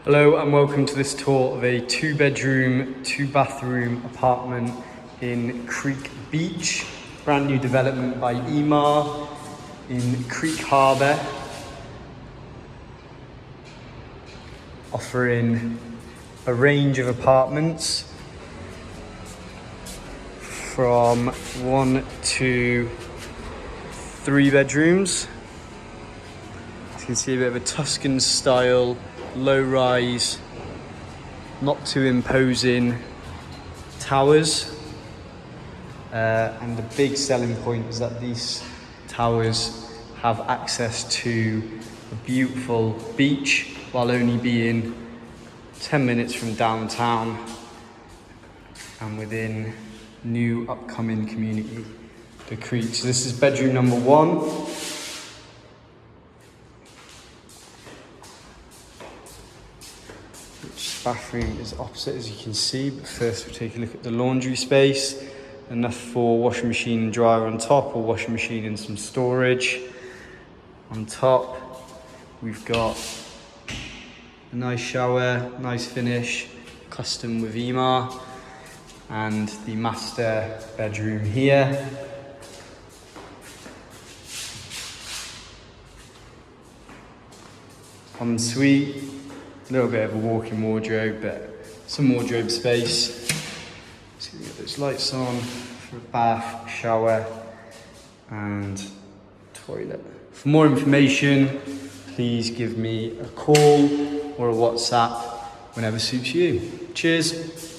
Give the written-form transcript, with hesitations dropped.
Hello and welcome to this tour of a 2-bedroom, 2-bathroom apartment in Creek Beach. Brand new development by Emaar in Creek Harbour. Offering a range of apartments from 1 to 3 bedrooms. As you can see, a bit of a Tuscan style, low rise, not too imposing towers. And the big selling point is that these towers have access to a beautiful beach while only being 10 minutes from downtown and within new upcoming community, the Creek. So this is bedroom number 1. Which bathroom is opposite, as you can see. But first we'll take a look at the laundry space. Enough for washing machine and dryer on top, or washing machine and some storage. On top, we've got a nice shower, nice finish, custom with Emaar, and the master bedroom here. Ensuite, a little bit of a walk-in wardrobe, but some wardrobe space. So we get those lights on for a bath, shower, and toilet. For more information, please give me a call or a WhatsApp whenever suits you. Cheers.